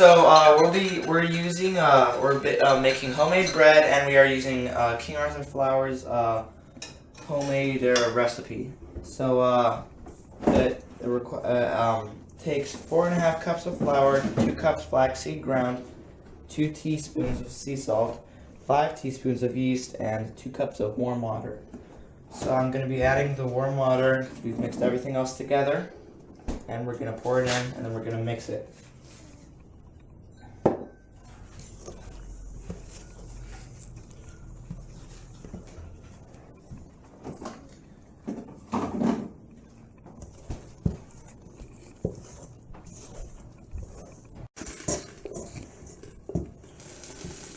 So we're making homemade bread, and we are using King Arthur Flour's homemade recipe. So it takes 4.5 cups of flour, 2 cups flaxseed ground, 2 teaspoons of sea salt, 5 teaspoons of yeast, and 2 cups of warm water. So I'm going to be adding the warm water. We've mixed everything else together, and we're going to pour it in, and then we're going to mix it.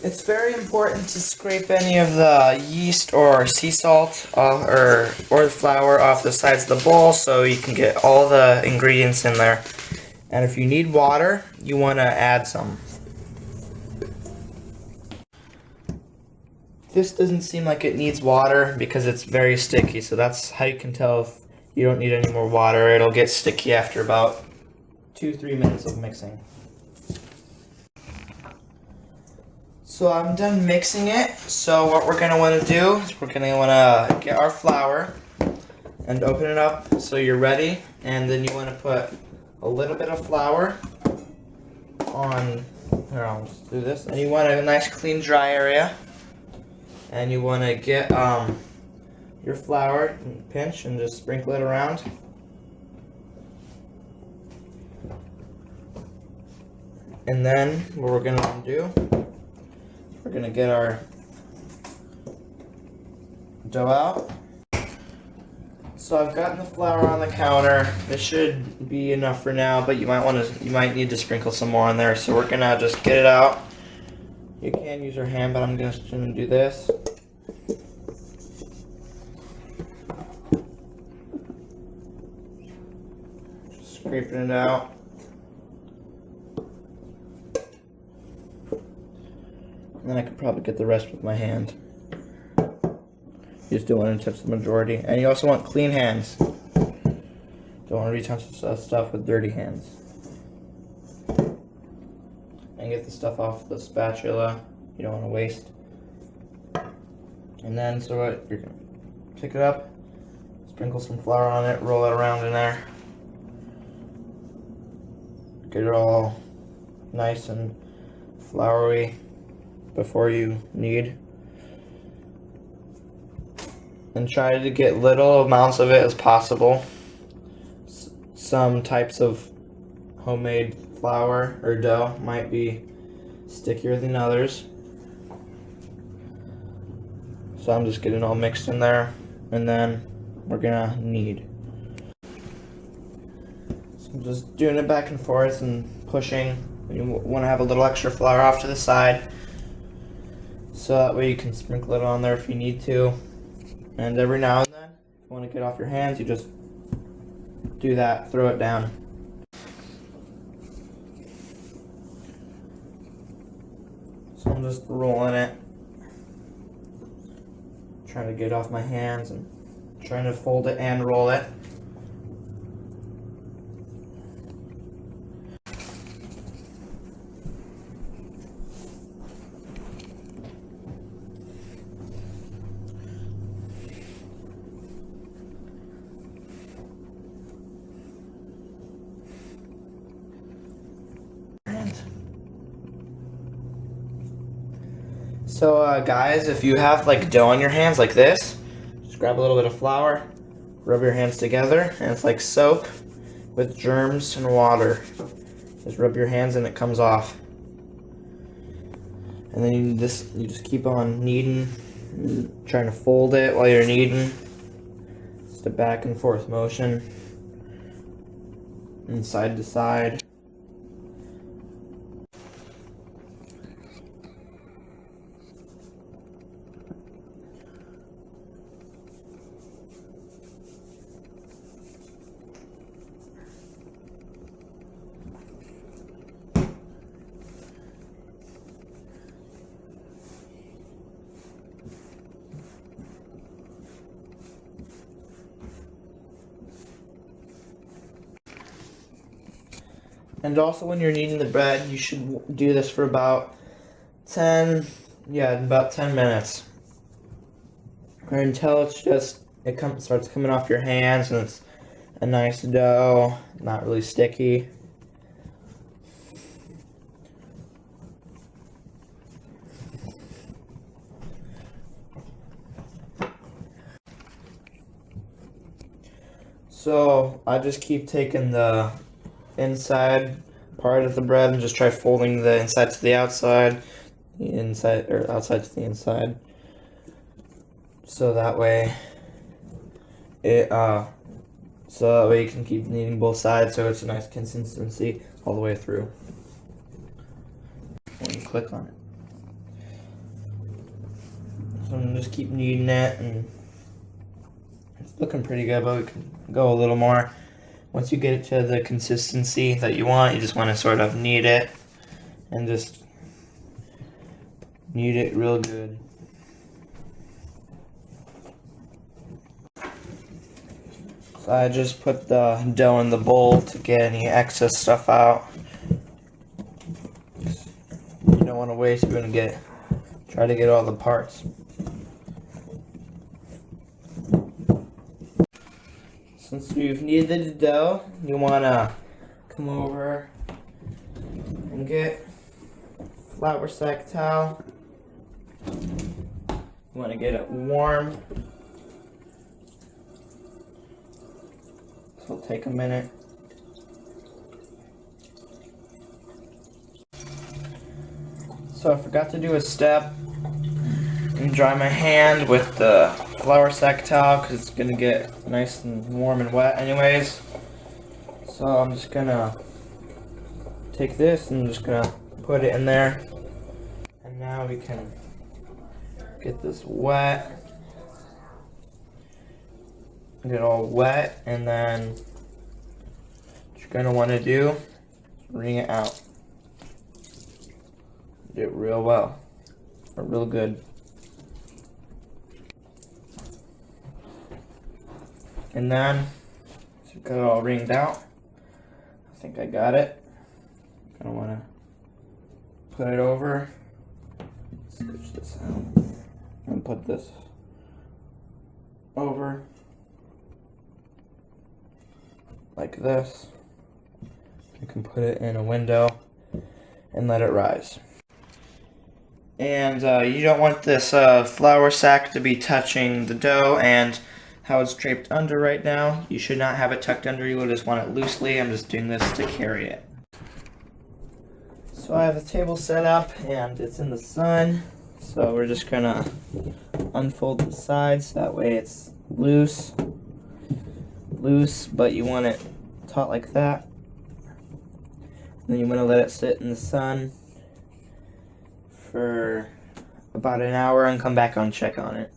It's very important to scrape any of the yeast or sea salt or the flour off the sides of the bowl so you can get all the ingredients in there. And if you need water, you want to add some. This doesn't seem like it needs water because it's very sticky, so that's how you can tell if you don't need any more water. It'll get sticky after about 2-3 minutes of mixing. So I'm done mixing it. So what we're gonna want to do is we're gonna want to get our flour and open it up so you're ready, and then you want to put a little bit of flour on. Here, I'll just do this. And you want a nice clean dry area, and you want to get your flour and pinch and just sprinkle it around. And then what we're gonna want to do. We're going to get our dough out. So I've gotten the flour on the counter. This should be enough for now, but you might need to sprinkle some more on there. So we're going to just get it out. You can use your hand, but I'm just going to do this. Just scraping it out. And then I could probably get the rest with my hand. You just don't want to touch the majority. And you also want clean hands. Don't want to retouch stuff with dirty hands. And get the stuff off the spatula. You don't want to waste. And then, so what, you're going to pick it up, sprinkle some flour on it, roll it around in there. Get it all nice and floury before you knead, and try to get little amounts of it as possible. Some types of homemade flour or dough might be stickier than others, so I'm just getting it all mixed in there, and then we're gonna knead. So I'm just doing it back and forth and pushing. You want to have a little extra flour off to the side, so that way you can sprinkle it on there if you need to. And every now and then, if you want to get off your hands, you just do that, throw it down. So I'm just rolling it, trying to get off my hands and trying to fold it and roll it. So guys, if you have like dough on your hands like this, just grab a little bit of flour, rub your hands together, and it's like soap with germs and water. Just rub your hands and it comes off. And then you just keep on kneading, trying to fold it while you're kneading. Just a back and forth motion, and side to side. And also when you're kneading the bread, you should do this for about 10 minutes. Or until it's just, starts coming off your hands and it's a nice dough, not really sticky. So I just keep taking the inside part of the bread and just try folding the inside to the outside, the inside or outside to the inside. So that way you can keep kneading both sides so it's a nice consistency all the way through. When you click on it. So I'm gonna just keep kneading it, and it's looking pretty good, but we can go a little more. Once you get it to the consistency that you want, you just want to sort of knead it and just knead it real good. So I just put the dough in the bowl to get any excess stuff out. You don't want to waste, you're going to try to get all the parts. Since you've kneaded the dough, you want to come over and get a flour sack towel. You want to get it warm. So it'll take a minute. So I forgot to do a step and dry my hand with the flour sack towel because it's going to get nice and warm and wet anyways. So I'm just going to take this and I'm just going to put it in there. And now we can get this wet. Get it all wet, and then what you're going to want to do is wring it out. Do it real well, or real good. And then, so you've got it all wringed out. I think I got it. Kind of want to put it over. Scooch this out. And put this over. Like this. You can put it in a window and let it rise. And you don't want this flour sack to be touching the dough and how it's draped under right now. You should not have it tucked under, you will just want it loosely. I'm just doing this to carry it. So I have the table set up and it's in the sun. So we're just gonna unfold the sides, that way it's loose, but you want it taut like that. Then you want to let it sit in the sun for about an hour and come back and check on it.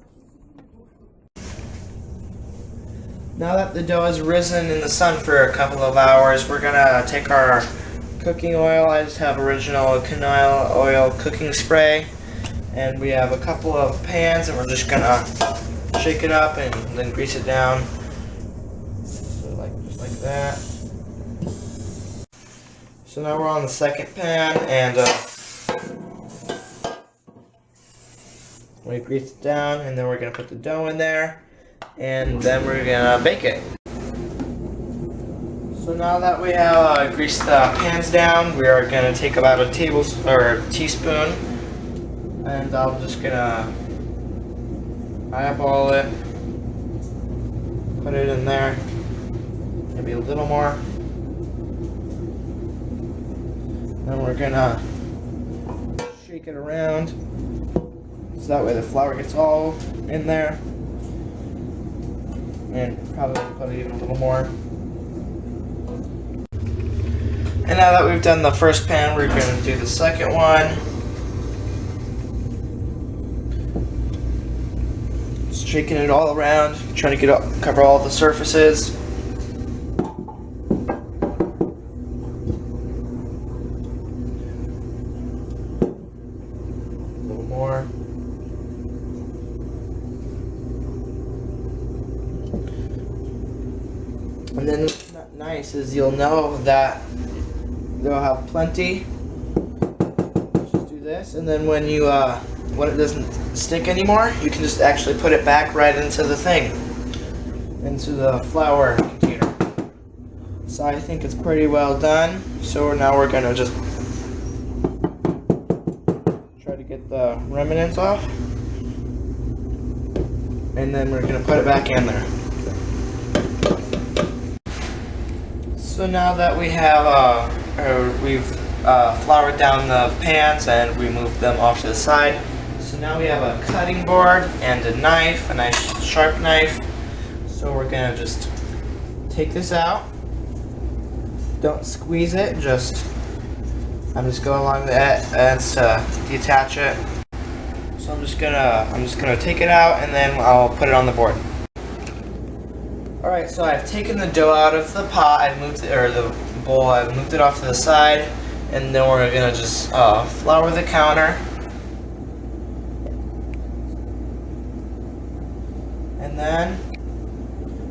Now that the dough has risen in the sun for a couple of hours, we're gonna take our cooking oil. I just have original canola oil cooking spray, and we have a couple of pans, and we're just gonna shake it up and then grease it down. So just like that. So now we're on the second pan, and we grease it down, and then we're gonna put the dough in there, and then we're gonna bake it. So now that we have greased the pans down, we are gonna take about a teaspoon, and I'm just gonna eyeball it, put it in there, maybe a little more. Then we're gonna shake it around, so that way the flour gets all in there. And probably put even a little more. And now that we've done the first pan, we're gonna do the second one. Just shaking it all around, trying to cover all the surfaces. More. And then what's not nice is you'll know that they'll have plenty. Just do this, and then when you when it doesn't stick anymore, you can just actually put it back right into the thing, into the flour container. So I think it's pretty well done. So now we're gonna just try to get the remnants off, and then we're gonna put it back in there. So now that we have we've floured down the pans and we moved them off to the side. So now we have a cutting board and a knife, a nice sharp knife. So we're gonna just take this out. Don't squeeze it, I'm just going along the ends to detach it. So I'm just gonna take it out and then I'll put it on the board. Alright, so I've taken the dough out of the pot, I've moved it, or the bowl, I've moved it off to the side, and then we're gonna just flour the counter. And then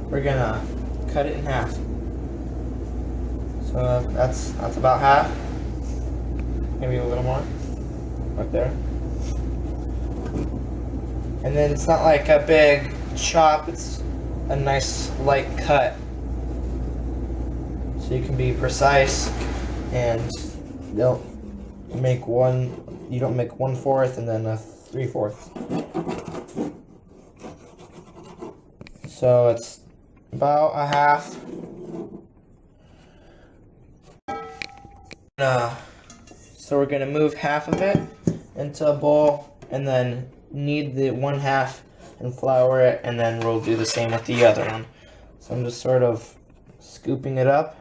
we're gonna cut it in half. So that's about half. Maybe a little more. Right there. And then it's not like a big chop, it's a nice light cut. So you can be precise and you don't make 1/4 and then a 3/4. So it's about a half. So we're gonna move half of it into a bowl and then knead the 1/2 and flour it, and then we'll do the same with the other one. So I'm just sort of scooping it up.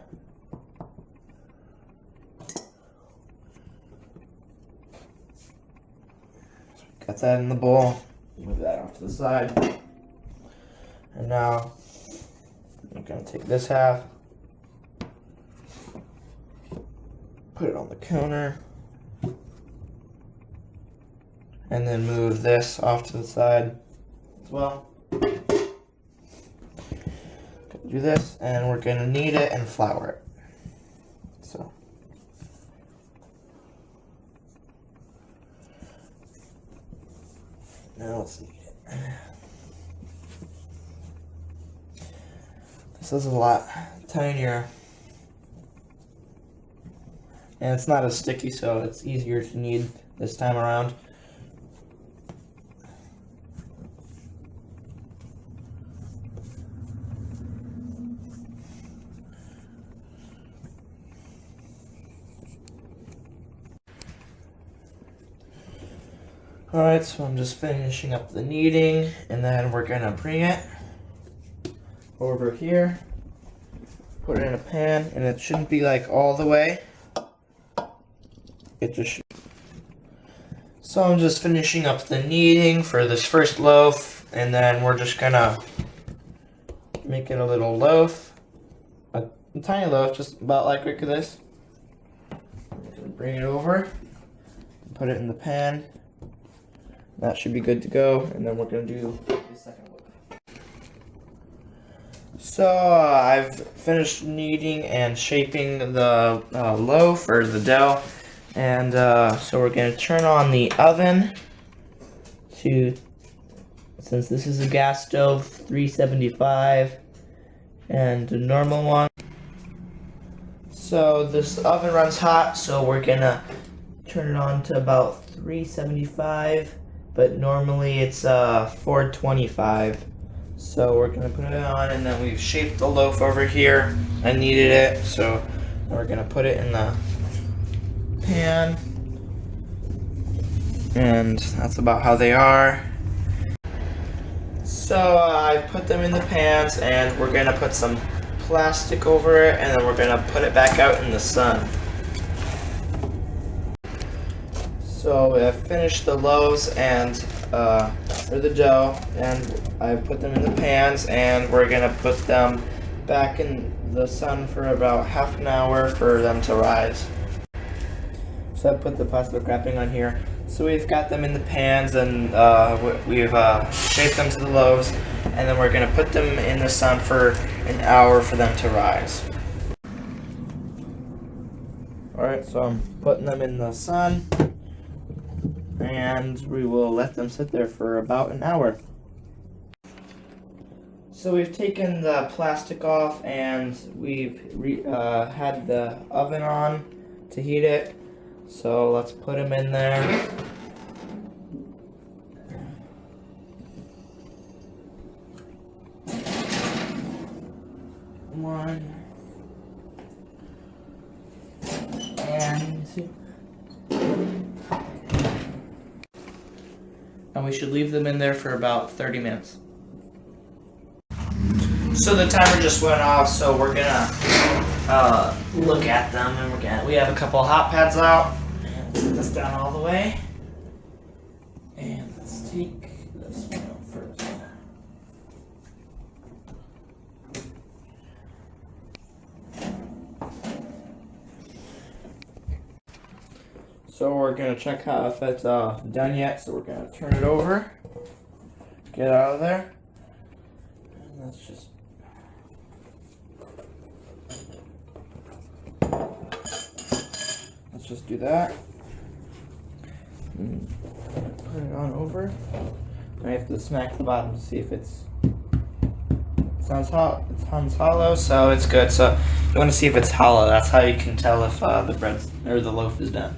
Got that in the bowl. Move that off to the side. And now I'm gonna take this half, put it on the counter, and then move this off to the side as well. Do this, and we're gonna knead it and flour it. So now let's knead it. This is a lot tinier, and it's not as sticky, so it's easier to knead this time around. Alright, so I'm just finishing up the kneading, and then we're gonna bring it over here, put it in a pan, and it shouldn't be like all the way. It just should. So I'm just finishing up the kneading for this first loaf, and then we're just gonna make it a little loaf, a tiny loaf, just about like this. I'm gonna bring it over, put it in the pan. That should be good to go, and then we're gonna do the second loaf. So I've finished kneading and shaping the loaf or the dough, and so we're gonna turn on the oven to, since this is a gas stove, 375, and a normal one. So this oven runs hot, so we're gonna turn it on to about 375. But normally it's 425. So we're gonna put it on, and then we've shaped the loaf over here. I kneaded it, so we're gonna put it in the pan. And that's about how they are. So I put them in the pans, and we're gonna put some plastic over it, and then we're gonna put it back out in the sun. So I've finished the loaves and or the dough, and I've put them in the pans, and we're gonna put them back in the sun for about half an hour for them to rise. So I put the plastic wrapping on here. So we've got them in the pans, and we've shaped them to the loaves, and then we're gonna put them in the sun for an hour for them to rise. Alright, so I'm putting them in the sun, and we will let them sit there for about an hour. So we've taken the plastic off, and we've had the oven on to heat it. So let's put them in there. One and two. And we should leave them in there for about 30 minutes. So the timer just went off, so we're gonna look at them, and we have a couple of hot pads out. And set this down all the way. And let's take this one out first. So we're gonna check out if it's done yet. So we're gonna turn it over, get out of there, and let's just do that. And put it on over. I have to smack the bottom to see if it sounds hot. It sounds hollow, so it's good. So you want to see if it's hollow. That's how you can tell if the bread or the loaf is done.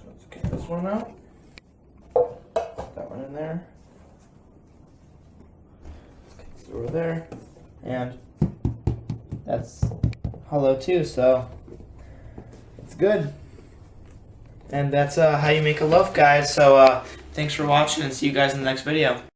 Let's get this one out. Put that one in there. Get this over there. And that's hollow too, so it's good. And that's how you make a loaf, guys. So thanks for watching, and see you guys in the next video.